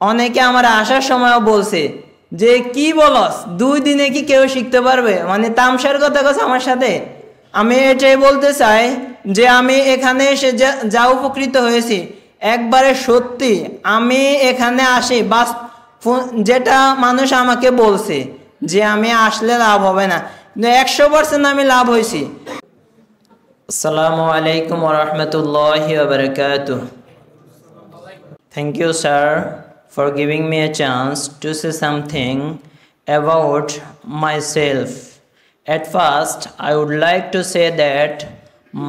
অনেকে আমার আসার সময়ও বলছে যে কি বলস 2 দিনে কি কেউ শিখতে পারবে, মানে তামসার কথা কথা আমার সাথে। আমি এটাই বলতে চাই যে আমি এখানে এসে যা উপকৃত হয়েছি একবারে সত্যি। আমি এখানে আসি বাস যেটা মানুষ আমাকে বলছে যে আমি আসলে লাভ হবে না, কিন্তু 100% আমি লাভ হয়েছি। আসসালামু আলাইকুম ওয়া রাহমাতুল্লাহি ওয়া বারাকাতুহু। Thank you, sir, for giving me a chance to say something about myself. At first, I would like to say that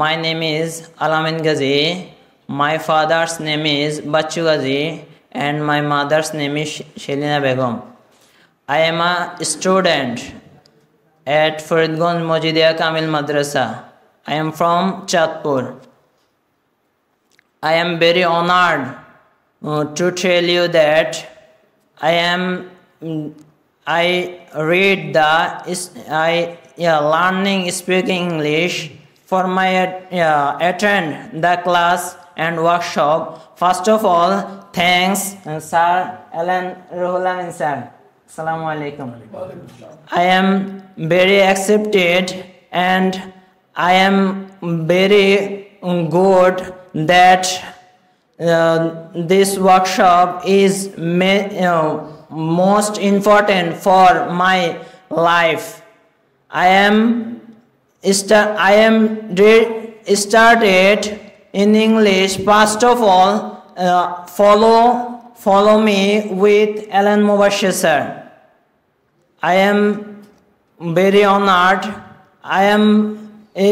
my name is Alamin Ghazi, my father's name is Bachu Ghazi, and my mother's name is Shelina Begum. I am a student at Faridganj Mojidia Kamil Madrasa. I am from Chatpur. I am very honored to tell you that I read learning speaking English for my attend the class and workshop. First of all, thanks Sir Alan Ruhul Amin sir. Assalamu alaikum. I am very accepted and I am very good that this workshop is most important for my life. I am started in English. First of all, follow me with Alan Mubashir sir. I am very honored. I am a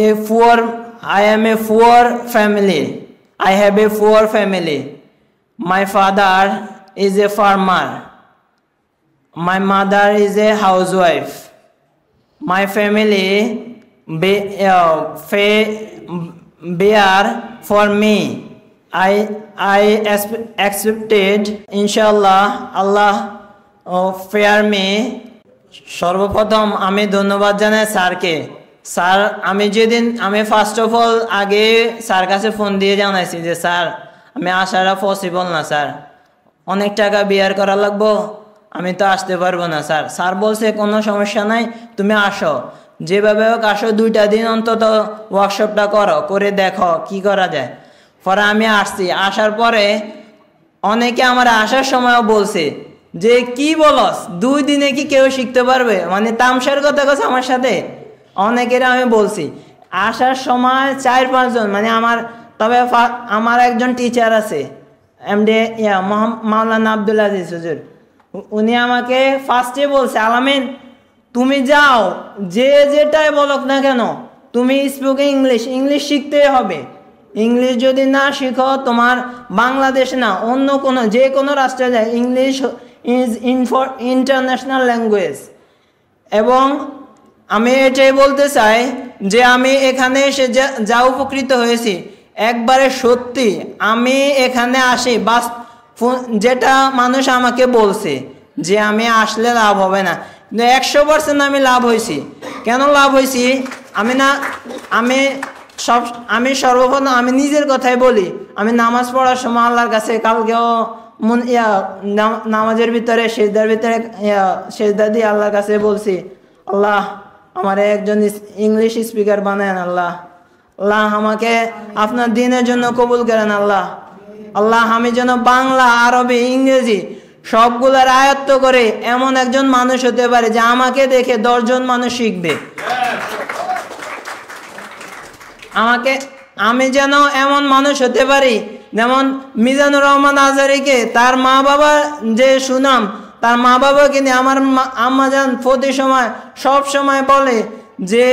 poor family. I have a poor family. My father is a farmer. My mother is a housewife. My family bear for me. I accepted, inshallah, Allah fear me. সর্বপ্রথম আমি ধন্যবাদ জানাই স্যারকে। Sir আমি first of all আগে sir কাছে phone দিয়ে জানাইছি যে স্যার আমি আসাটা পসিবল না স্যার, অনেক টাকা বিয়ার করা লাগবো, আমি তো আসতে পারবো না স্যার। স্যার বলছে কোনো সমস্যা নাই, তুমি আসো, যেভাবে হোক আসো, 2টা দিন অন্তত ওয়ার্কশপটা করে দেখো কি করা যায়। পরে আমি আসছি। আসার পরে অনেকে আমার আসার সময়ও বলছে যে কি বলস 2 দিনে কি কেউ শিখতে পারবে, মানে তামসার কথা কথা আমার সাথে। অনেকের আমি বলছি আসার সময় 4-5 জন, মানে আমার একজন টিচার আছে এমডি মাওলানা আব্দুল আজিজ হুজুর, উনি আমাকে ফার্স্টে বলছে আলামিন তুমি যাও, যেটাই বলক না কেন তুমি স্পোকেন ইংলিশ শিখতেই হবে। ইংলিশ যদি না শিখো তোমার বাংলাদেশে না অন্য কোনো যে কোনো রাষ্ট্রে যায়, ইংলিশ ইজ ইন্টারন্যাশনাল ল্যাঙ্গুয়েজ। এবং আমি এটাই বলতে চাই যে আমি এখানে এসে যা উপকৃত হয়েছি একবারে সত্যি। আমি এখানে আসি বাস যেটা মানুষ আমাকে বলছে যে আমি আসলে লাভ হবে না, কিন্তু 100% আমি লাভ হয়েছি। কেন লাভ হয়েছি? আমি সর্বপ্রথম আমি নিজের কথাই বলি। আমি নামাজ পড়ার সময় আল্লাহর কাছে কালকেও নামাজের ভিতরে সেজদা দিয়ে আল্লাহর কাছে বলছি, আল্লাহ আমার একজন ইংলিশ স্পিকার বানায়েন, আল্লাহ আমাকে আপনার দিনের জন্য কবুল করেন, আল্লাহ আমি যেন বাংলা, আরবি, ইংরেজি সবগুলোর আয়ত্ত করে এমন একজন মানুষ হতে পারে যে আমাকে দেখে 10 জন মানুষ শিখবে। আমি যেন এমন মানুষ হতে পারি যেমন মিজানুর রহমান আজহারীকে তার মা বাবা যে সুনাম, তার মা বাবাকে নিয়ে আমার আম্মাজান প্রতি সময় সব সময় বলে যে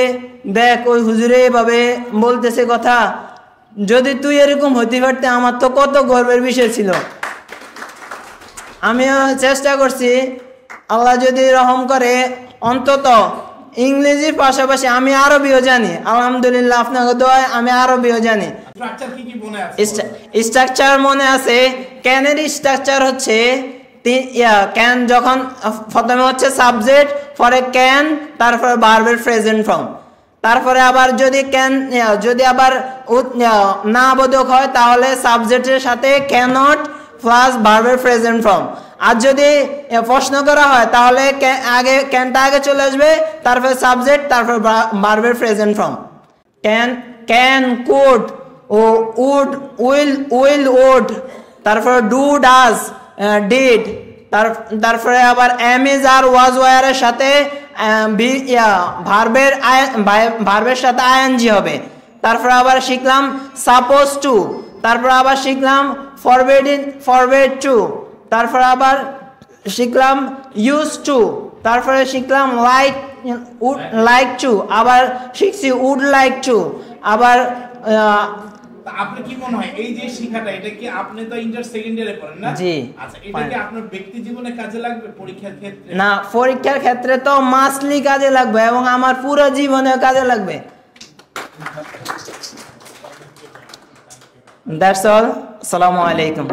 দেখ ওই হুজুরে এভাবে বলতেছে কথা, যদি তুই এরকম হতে পারতে আমার তো কত গর্বের বিষয় ছিল। আমিও চেষ্টা করছি, আল্লাহ যদি রহম করে অন্তত ইংরেজির পাশাপাশি আমি আরবিও জানি, আলহামদুলিল্লাহ আপনাকে দোয়ায় আমি আরবিও জানি। স্ট্রাকচার মনে আছে, ক্যানের স্ট্রাকচার হচ্ছে ক্যান, যখন প্রথমে হচ্ছে সাবজেক্ট, পরে ক্যান, তারপরে ভার্বের প্রেজেন্ট ফর্ম, তারপরে আবার যদি আবার না বোধক হয় তাহলে সাবজেক্টের সাথে ক্যানট প্লাস ভার্বের প্রেজেন্ট ফর্ম। আর যদি প্রশ্ন করা হয় তাহলে আগে ক্যানটা আগে চলে আসবে, তারপর সাবজেক্ট, তারপর ভার্বের প্রেজেন্ট ফর্ম। ক্যান, কুড, ও উড, উইল, উড, তারপর ডু, ডাজ, ডিড, তারপরে আবার এম, ইজ, আর, ওয়াজ, ওয়ারের সাথে ভার্বের সাথে আইএনজি হবে। তারপর আবার শিখলাম সাপোজ টু, তারপর আবার শিখলাম ফরবেড টু, তারপর আবার শিখলাম ইউজ টু, তারপরে শিখলাম লাইক টু, আবার শিখছি উড লাইক টু, আবার আপনি কি মনে হয় এই যে শিক্ষাটা, এটা কি আপনি তো ইন্টার সেকেন্ড ইয়ারে পড়েন না? জি। আচ্ছা, এটা কি আপনার ব্যক্তি জীবনে কাজে লাগবে পরীক্ষার ক্ষেত্রে? না, পরীক্ষার ক্ষেত্রে তো মাসলি কাজে লাগবে এবং আমার পুরো জীবনে কাজে লাগবে। That's all. আসসালামু আলাইকুম।